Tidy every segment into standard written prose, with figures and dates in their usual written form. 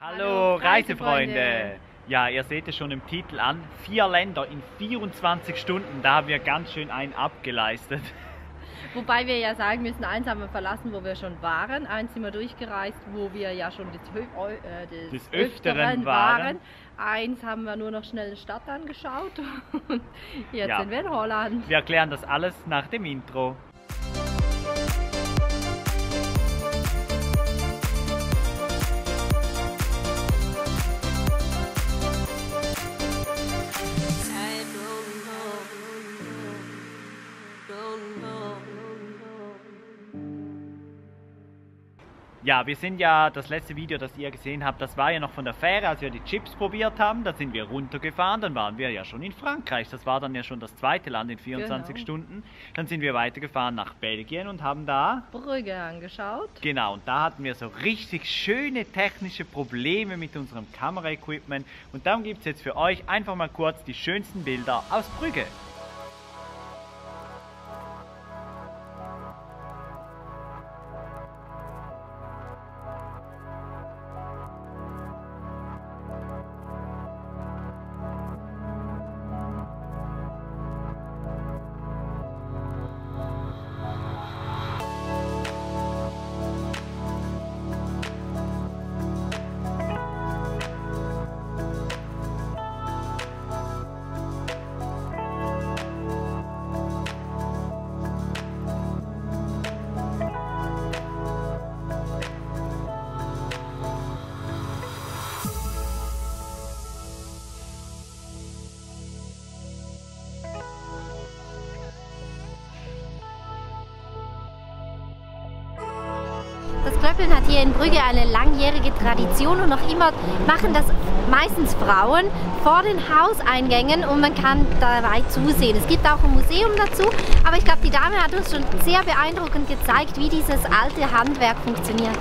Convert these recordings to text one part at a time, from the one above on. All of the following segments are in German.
Hallo Reisefreunde! Ja, ihr seht es schon im Titel an, 4 Länder in 24 Stunden, da haben wir ganz schön einen abgeleistet. Wobei wir ja sagen müssen, eins haben wir verlassen, wo wir schon waren, eins sind wir durchgereist, wo wir ja schon des Öfteren waren. Eins haben wir nur noch schnell eine Stadt angeschaut und jetzt sind wir in Holland. Wir erklären das alles nach dem Intro. Ja, wir sind ja, das letzte Video, das ihr gesehen habt, das war ja noch von der Fähre, als wir die Chips probiert haben. Da sind wir runtergefahren, dann waren wir ja schon in Frankreich. Das war dann ja schon das zweite Land in 24 Stunden. Dann sind wir weitergefahren nach Belgien und haben da Brügge angeschaut. Genau, und da hatten wir so richtig schöne technische Probleme mit unserem Kameraequipment. Und darum gibt es jetzt für euch einfach mal kurz die schönsten Bilder aus Brügge. Das Klöppeln hat hier in Brügge eine langjährige Tradition und noch immer machen das meistens Frauen vor den Hauseingängen und man kann dabei zusehen. Es gibt auch ein Museum dazu, aber ich glaube, die Dame hat uns schon sehr beeindruckend gezeigt, wie dieses alte Handwerk funktioniert.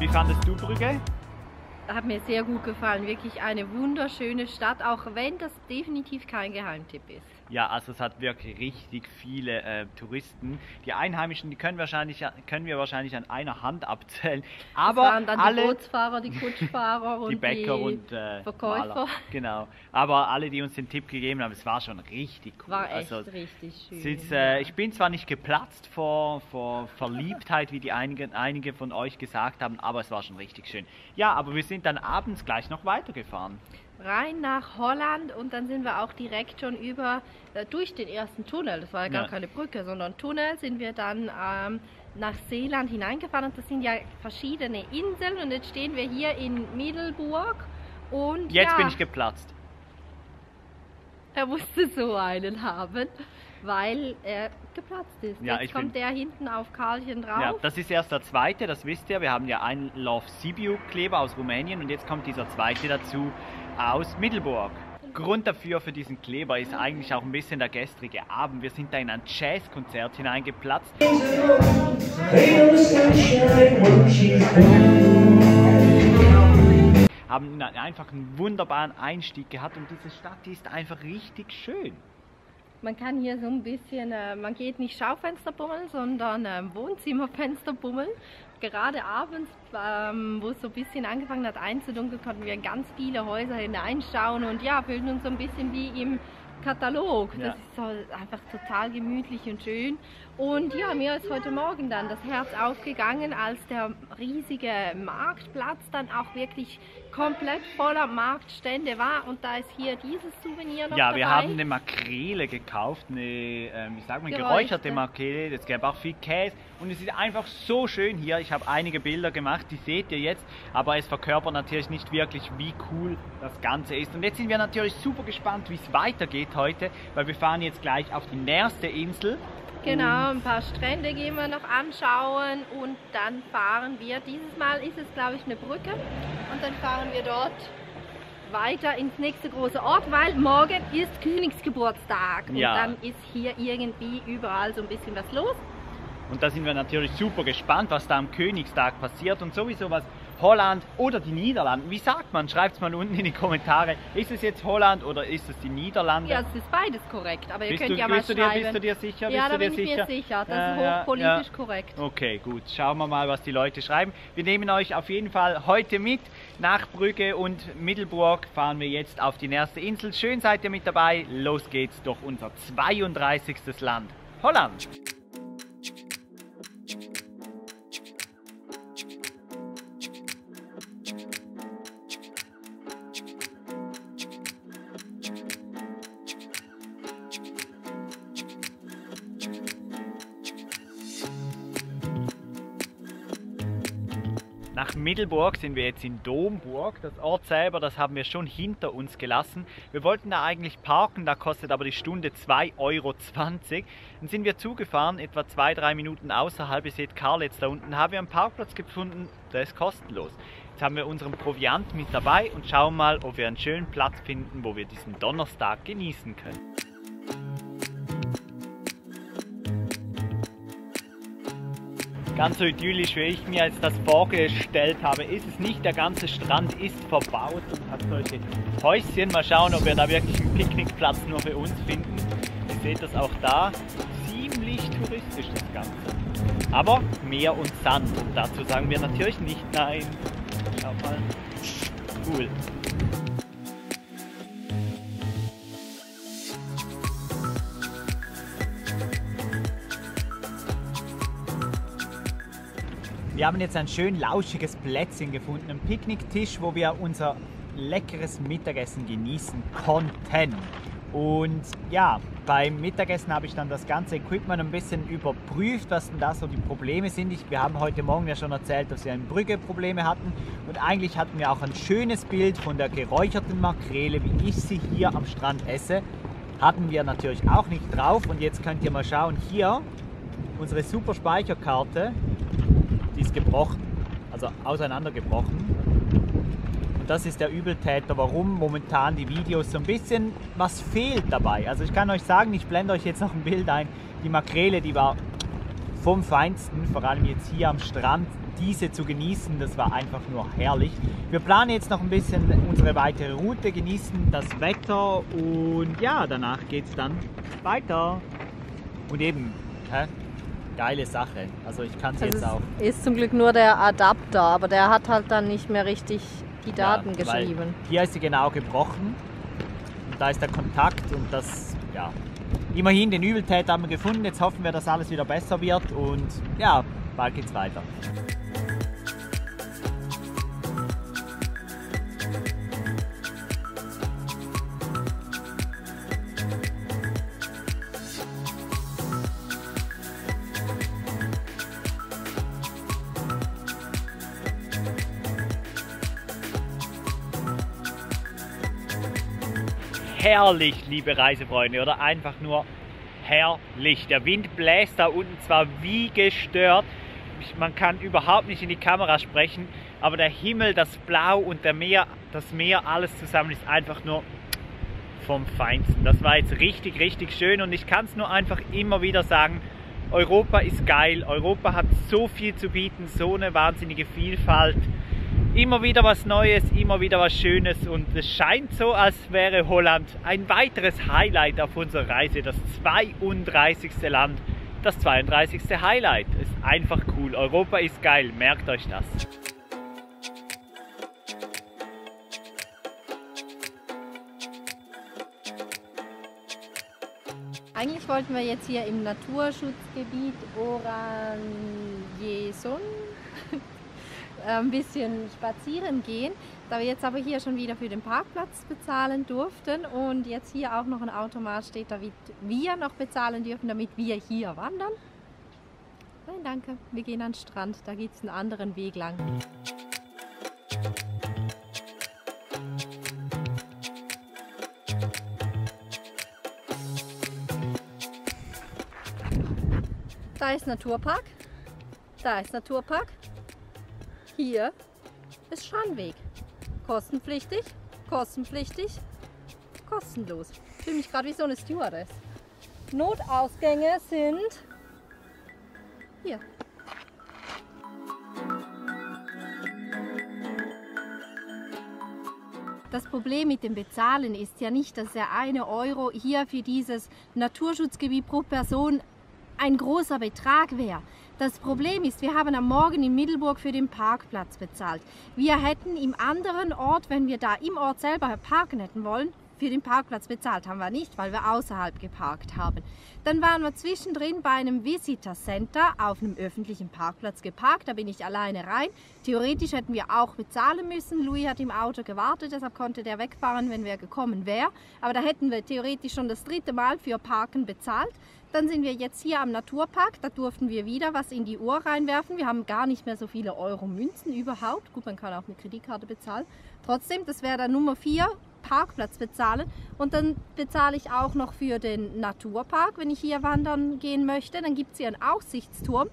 Wie fandest du Brügge? Hat mir sehr gut gefallen, wirklich eine wunderschöne Stadt, auch wenn das definitiv kein Geheimtipp ist. Ja, also es hat wirklich richtig viele Touristen. Die Einheimischen, die können wir wahrscheinlich an einer Hand abzählen. Aber das waren dann alle, die Bootsfahrer, die Kutschfahrer und die Bäcker die und Verkäufer. Maler. Genau. Aber alle, die uns den Tipp gegeben haben, es war schon richtig cool. War echt richtig schön. Ich bin zwar nicht geplatzt vor Verliebtheit, wie die einige von euch gesagt haben, aber es war schon richtig schön. Ja, aber wir sind dann abends gleich noch weitergefahren. Rein nach Holland und dann sind wir auch direkt schon durch den ersten Tunnel, das war ja gar keine Brücke, sondern Tunnel, sind wir dann nach Seeland hineingefahren und das sind ja verschiedene Inseln und jetzt stehen wir hier in Middelburg und jetzt bin ich geplatzt. Er musste so einen haben, weil er geplatzt ist. Ja, jetzt kommt der hinten auf Karlchen drauf. Ja, das ist erst der zweite, das wisst ihr. Wir haben ja einen Love Sibiu Kleber aus Rumänien und jetzt kommt dieser zweite dazu aus Middelburg. Grund dafür für diesen Kleber ist eigentlich auch ein bisschen der gestrige Abend. Wir sind da in ein Jazzkonzert hineingeplatzt. Haben einfach einen wunderbaren Einstieg gehabt und diese Stadt, die ist einfach richtig schön. Man kann hier so ein bisschen, man geht nicht Schaufensterbummeln, sondern Wohnzimmerfensterbummeln. Gerade abends, wo es so ein bisschen angefangen hat einzudunkeln, konnten wir in ganz viele Häuser hineinschauen und ja, fühlten uns so ein bisschen wie im Katalog. Ja. Das ist so einfach total gemütlich und schön. Und ja, mir ist heute Morgen dann das Herz aufgegangen, als der riesige Marktplatz dann auch wirklich komplett voller Marktstände war. Und da ist hier dieses Souvenir noch dabei. Wir haben eine Makrele gekauft, eine wie sagt man, geräucherte Makrele. Es gab auch viel Käse und es ist einfach so schön hier. Ich habe einige Bilder gemacht, die seht ihr jetzt, aber es verkörpert natürlich nicht wirklich, wie cool das Ganze ist. Und jetzt sind wir natürlich super gespannt, wie es weitergeht heute, weil wir fahren jetzt gleich auf die nächste Insel. Genau, ein paar Strände gehen wir noch anschauen und dann fahren wir, dieses Mal ist es glaube ich eine Brücke und dann fahren wir dort weiter ins nächste große Ort, weil morgen ist Königsgeburtstag und dann ist hier irgendwie überall so ein bisschen was los. Und da sind wir natürlich super gespannt, was da am Königstag passiert und sowieso was Holland oder die Niederlande. Wie sagt man? Schreibt es mal unten in die Kommentare. Ist es jetzt Holland oder ist es die Niederlande? Ja, es ist beides korrekt, aber ihr könnt ja mal schreiben. Bist du dir sicher? Ja, da bin ich mir sicher. Das ist hochpolitisch korrekt. Okay, gut. Schauen wir mal, was die Leute schreiben. Wir nehmen euch auf jeden Fall heute mit. Nach Brügge und Middelburg fahren wir jetzt auf die nächste Insel. Schön seid ihr mit dabei. Los geht's durch unser 32. Land. Holland. Nach Middelburg sind wir jetzt in Domburg. Das Ort selber, das haben wir schon hinter uns gelassen. Wir wollten da eigentlich parken, da kostet aber die Stunde 2,20 Euro. Dann sind wir zugefahren, etwa 2-3 Minuten außerhalb. Ihr seht Karlitz da unten, haben wir einen Parkplatz gefunden, der ist kostenlos. Jetzt haben wir unseren Proviant mit dabei und schauen mal, ob wir einen schönen Platz finden, wo wir diesen Donnerstag genießen können. Ganz so idyllisch, wie ich mir jetzt das vorgestellt habe, ist es nicht. Der ganze Strand ist verbaut und hat solche Häuschen. Mal schauen, ob wir da wirklich einen Picknickplatz nur für uns finden. Ihr seht das auch da. Ziemlich touristisch das Ganze. Aber Meer und Sand. Und dazu sagen wir natürlich nicht nein. Schaut mal. Cool. Wir haben jetzt ein schön lauschiges Plätzchen gefunden, einen Picknicktisch, wo wir unser leckeres Mittagessen genießen konnten. Und ja, beim Mittagessen habe ich dann das ganze Equipment ein bisschen überprüft, was denn da so die Probleme sind. Wir haben heute Morgen ja schon erzählt, dass wir in Brügge Probleme hatten. Und eigentlich hatten wir auch ein schönes Bild von der geräucherten Makrele, wie ich sie hier am Strand esse. Hatten wir natürlich auch nicht drauf. Und jetzt könnt ihr mal schauen, hier unsere super Speicherkarte. Die ist gebrochen, also auseinandergebrochen. Und das ist der Übeltäter, warum momentan die Videos so ein bisschen was fehlt dabei. Also ich kann euch sagen, ich blende euch jetzt noch ein Bild ein. Die Makrele, die war vom Feinsten, vor allem jetzt hier am Strand, diese zu genießen, das war einfach nur herrlich. Wir planen jetzt noch ein bisschen unsere weitere Route, genießen das Wetter und ja, danach geht es dann weiter. Und eben, geile Sache. Also ich kann es jetzt auch. Ist zum Glück nur der Adapter, aber der hat halt dann nicht mehr richtig die Daten geschrieben. Hier ist sie genau gebrochen und da ist der Kontakt und das, ja. Immerhin den Übeltäter haben wir gefunden. Jetzt hoffen wir, dass alles wieder besser wird und ja, bald geht's weiter. Herrlich, liebe Reisefreunde, oder einfach nur herrlich. Der Wind bläst da unten zwar wie gestört, man kann überhaupt nicht in die Kamera sprechen, aber der Himmel, das Blau und das Meer, alles zusammen ist einfach nur vom Feinsten. Das war jetzt richtig, richtig schön und ich kann es nur einfach immer wieder sagen, Europa ist geil, Europa hat so viel zu bieten, so eine wahnsinnige Vielfalt. Immer wieder was Neues, immer wieder was Schönes und es scheint so, als wäre Holland ein weiteres Highlight auf unserer Reise, das 32. Land, das 32. Highlight. Ist einfach cool, Europa ist geil, merkt euch das. Eigentlich wollten wir jetzt hier im Naturschutzgebiet Oranjeson ein bisschen spazieren gehen, da wir jetzt aber hier schon wieder für den Parkplatz bezahlen durften und jetzt hier auch noch ein Automat steht, damit wir noch bezahlen dürfen, damit wir hier wandern. Nein, danke, wir gehen an den Strand, da geht es einen anderen Weg lang. Da ist Naturpark, da ist Naturpark, hier ist Strandweg. Kostenpflichtig, kostenpflichtig, kostenlos. Ich fühle mich gerade wie so eine Stewardess. Notausgänge sind hier. Das Problem mit dem Bezahlen ist ja nicht, dass der 1 Euro hier für dieses Naturschutzgebiet pro Person ein großer Betrag wäre. Das Problem ist, wir haben am Morgen in Middelburg für den Parkplatz bezahlt. Wir hätten im anderen Ort, wenn wir da im Ort selber parken hätten wollen, für den Parkplatz bezahlt. Haben wir nicht, weil wir außerhalb geparkt haben. Dann waren wir zwischendrin bei einem Visitor Center auf einem öffentlichen Parkplatz geparkt. Da bin ich alleine rein. Theoretisch hätten wir auch bezahlen müssen. Louis hat im Auto gewartet, deshalb konnte der wegfahren, wenn wir gekommen wären. Aber da hätten wir theoretisch schon das 3. Mal für Parken bezahlt. Dann sind wir jetzt hier am Naturpark, da durften wir wieder was in die Uhr reinwerfen. Wir haben gar nicht mehr so viele Euro-Münzen überhaupt. Gut, man kann auch mit Kreditkarte bezahlen. Trotzdem, das wäre dann Nummer 4, Parkplatz bezahlen. Und dann bezahle ich auch noch für den Naturpark, wenn ich hier wandern gehen möchte. Dann gibt es hier einen Aussichtsturm.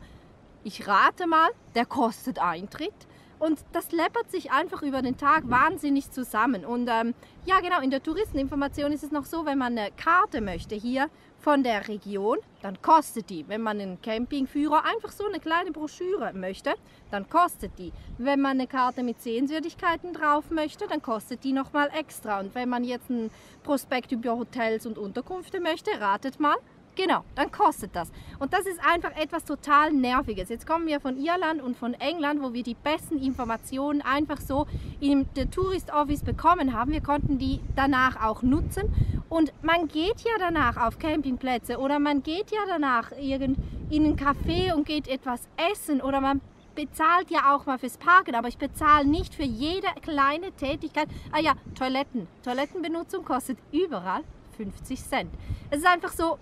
Ich rate mal, der kostet Eintritt. Und das läppert sich einfach über den Tag wahnsinnig zusammen. Und ja genau, in der Touristeninformation ist es noch so, wenn man eine Karte möchte hier von der Region, dann kostet die. Wenn man einen Campingführer, einfach so eine kleine Broschüre möchte, dann kostet die. Wenn man eine Karte mit Sehenswürdigkeiten drauf möchte, dann kostet die nochmal extra. Und wenn man jetzt ein Prospekt über Hotels und Unterkünfte möchte, ratet mal, genau, dann kostet das. Und das ist einfach etwas total Nerviges. Jetzt kommen wir von Irland und von England, wo wir die besten Informationen einfach so in der Tourist Office bekommen haben. Wir konnten die danach auch nutzen. Und man geht ja danach auf Campingplätze oder man geht ja danach in einen Café und geht etwas essen oder man bezahlt ja auch mal fürs Parken, aber ich bezahle nicht für jede kleine Tätigkeit. Ah ja, Toiletten. Toilettenbenutzung kostet überall 50 Cent. Es ist einfach so,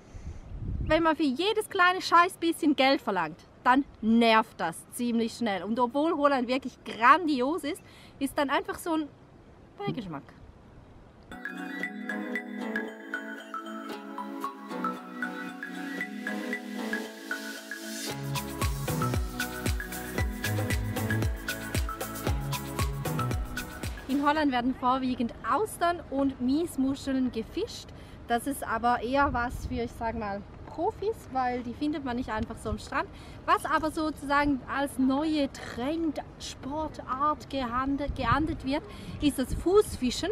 wenn man für jedes kleine Scheiß bisschen Geld verlangt, dann nervt das ziemlich schnell. Und obwohl Holland wirklich grandios ist, ist dann einfach so ein Beigeschmack. In Holland werden vorwiegend Austern und Miesmuscheln gefischt. Das ist aber eher was für, ich sage mal, Profis, weil die findet man nicht einfach so am Strand. Was aber sozusagen als neue Trendsportart geahndet wird, ist das Fußfischen.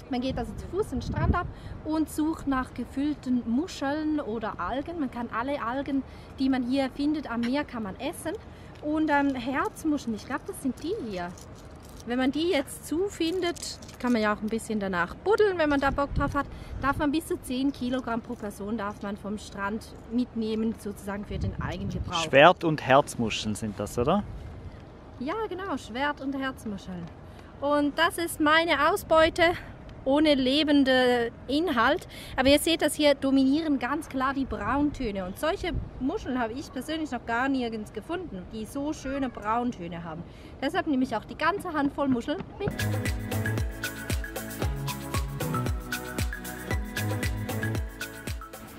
Man geht also zu Fuß den Strand ab und sucht nach gefüllten Muscheln oder Algen. Man kann alle Algen, die man hier findet am Meer, kann man essen. Und Herzmuscheln, ich glaube, das sind die hier. Wenn man die jetzt zufindet, kann man ja auch ein bisschen danach buddeln, wenn man da Bock drauf hat, darf man bis zu 10 Kilogramm pro Person darf man vom Strand mitnehmen, sozusagen für den Eigengebrauch. Schwert- und Herzmuscheln sind das, oder? Ja, genau, Schwert- und Herzmuscheln. Und das ist meine Ausbeute ohne lebenden Inhalt. Aber ihr seht, dass hier dominieren ganz klar die Brauntöne. Und solche Muscheln habe ich persönlich noch gar nirgends gefunden, die so schöne Brauntöne haben. Deshalb nehme ich auch die ganze Handvoll Muscheln mit.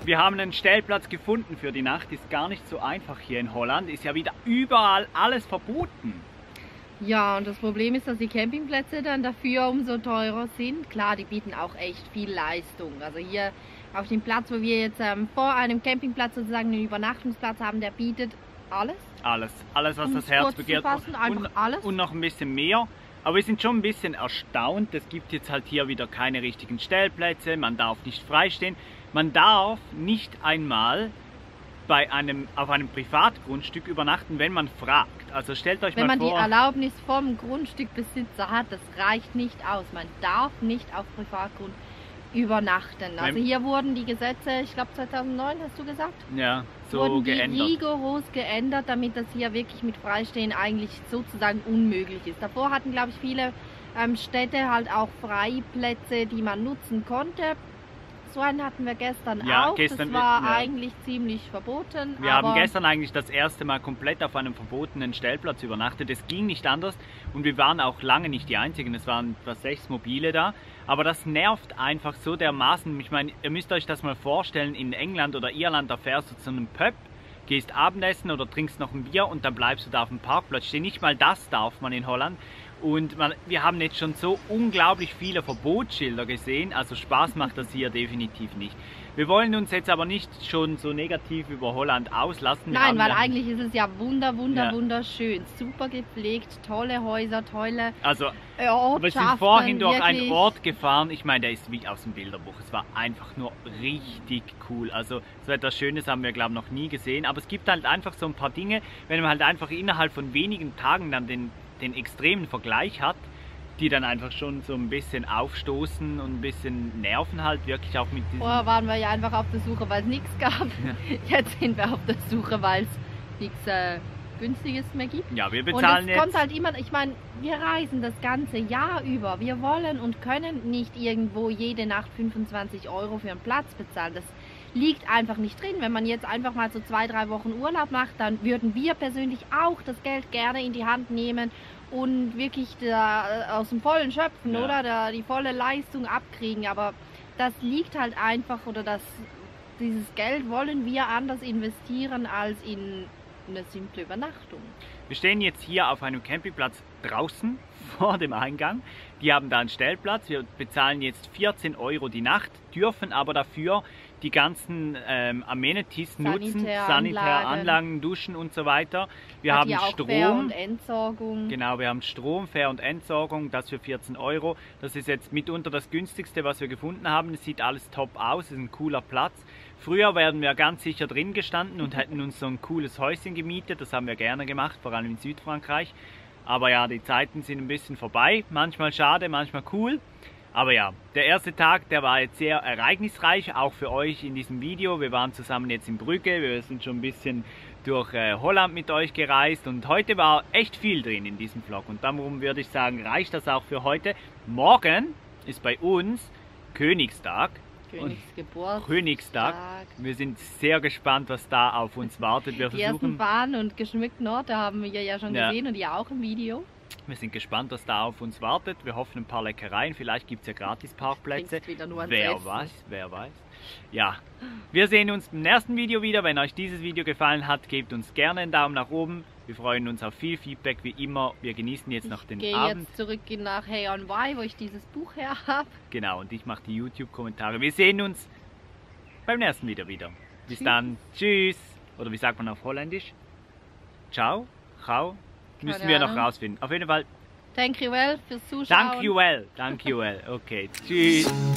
Wir haben einen Stellplatz gefunden für die Nacht. Ist gar nicht so einfach hier in Holland. Ist ja wieder überall alles verboten. Ja, und das Problem ist, dass die Campingplätze dann dafür umso teurer sind. Klar, die bieten auch echt viel Leistung. Also hier auf dem Platz, wo wir jetzt vor einem Campingplatz sozusagen einen Übernachtungsplatz haben, der bietet alles. Alles, was das Herz begehrt. Und noch ein bisschen mehr. Aber wir sind schon ein bisschen erstaunt. Es gibt jetzt halt hier wieder keine richtigen Stellplätze. Man darf nicht freistehen. Man darf nicht einmal auf einem Privatgrundstück übernachten, wenn man fragt. Also stellt euch mal vor... Wenn man die Erlaubnis vom Grundstückbesitzer hat, das reicht nicht aus. Man darf nicht auf Privatgrund übernachten. Also hier wurden die Gesetze, ich glaube 2009 hast du gesagt? Ja, so wurden die geändert. rigoros geändert, damit das hier wirklich mit Freistehen eigentlich sozusagen unmöglich ist. Davor hatten, glaube ich, viele Städte halt auch Freiplätze, die man nutzen konnte. So einen hatten wir gestern auch. Das war eigentlich ziemlich verboten. Wir haben gestern eigentlich das erste Mal komplett auf einem verbotenen Stellplatz übernachtet. Es ging nicht anders und wir waren auch lange nicht die Einzigen. Es waren fast 6 Mobile da. Aber das nervt einfach so dermaßen. Ich meine, ihr müsst euch das mal vorstellen, in England oder Irland, da fährst du zu einem Pub, gehst Abendessen oder trinkst noch ein Bier und dann bleibst du da auf dem Parkplatz. Nicht mal das darf man in Holland. Und wir haben jetzt schon so unglaublich viele Verbotsschilder gesehen, also Spaß macht das hier definitiv nicht. Wir wollen uns jetzt aber nicht schon so negativ über Holland auslassen. Nein, weil eigentlich ist es ja wunderschön, super gepflegt, tolle Häuser, tolle Ortschaften. Wir sind vorhin durch einen Ort gefahren, ich meine, der ist wie aus dem Bilderbuch. Es war einfach nur richtig cool. Also so etwas Schönes haben wir, glaube ich, noch nie gesehen. Aber es gibt halt einfach so ein paar Dinge, wenn man halt einfach innerhalb von wenigen Tagen dann den extremen Vergleich hat, die dann einfach schon so ein bisschen aufstoßen und ein bisschen nerven halt wirklich auch mit diesem... Vorher waren wir ja einfach auf der Suche, weil es nichts gab. Ja. Jetzt sind wir auf der Suche, weil es nichts Günstiges mehr gibt. Ja, wir bezahlen und es kommt halt immer, ich meine, wir reisen das ganze Jahr über. Wir wollen und können nicht irgendwo jede Nacht 25 € für einen Platz bezahlen. Das liegt einfach nicht drin. Wenn man jetzt einfach mal so 2-3 Wochen Urlaub macht, dann würden wir persönlich auch das Geld gerne in die Hand nehmen und wirklich aus dem Vollen schöpfen, oder die volle Leistung abkriegen. Aber das liegt halt einfach, oder dieses Geld wollen wir anders investieren als in eine simple Übernachtung. Wir stehen jetzt hier auf einem Campingplatz draußen vor dem Eingang. Die haben da einen Stellplatz. Wir bezahlen jetzt 14 € die Nacht, dürfen aber dafür die ganzen Amenities nutzen, Sanitäranlagen, Duschen und so weiter. Wir haben Strom. Fähr- und Entsorgung. Genau, wir haben Strom, Fähr- und Entsorgung, das für 14 €. Das ist jetzt mitunter das günstigste, was wir gefunden haben. Es sieht alles top aus, es ist ein cooler Platz. Früher wären wir ganz sicher drin gestanden und hätten uns so ein cooles Häuschen gemietet. Das haben wir gerne gemacht, vor allem in Südfrankreich. Aber ja, die Zeiten sind ein bisschen vorbei. Manchmal schade, manchmal cool. Aber ja, der erste Tag, der war jetzt sehr ereignisreich, auch für euch in diesem Video. Wir waren zusammen jetzt in Brügge, wir sind schon ein bisschen durch Holland mit euch gereist und heute war echt viel drin in diesem Vlog. Und darum würde ich sagen, reicht das auch für heute. Morgen ist bei uns Königstag. Königstag. Wir sind sehr gespannt, was da auf uns wartet. Die ersten Bahn- und geschmückten Orte haben wir ja schon gesehen und ja auch im Video. Wir sind gespannt, was da auf uns wartet. Wir hoffen ein paar Leckereien. Vielleicht gibt es ja gratis Parkplätze. Wer weiß. Ja, wir sehen uns im nächsten Video wieder. Wenn euch dieses Video gefallen hat, gebt uns gerne einen Daumen nach oben. Wir freuen uns auf viel Feedback, wie immer. Wir genießen jetzt noch den Abend. Ich gehe jetzt zurück nach Hay-on-Wye, wo ich dieses Buch her habe. Genau, und ich mache die YouTube-Kommentare. Wir sehen uns beim nächsten Video wieder. Bis dann. Tschüss. Oder wie sagt man auf Holländisch? Ciao. Ciao. Müssen wir noch rausfinden. Auf jeden Fall. Thank you well fürs Zuschauen. Thank you well. Okay. Tschüss.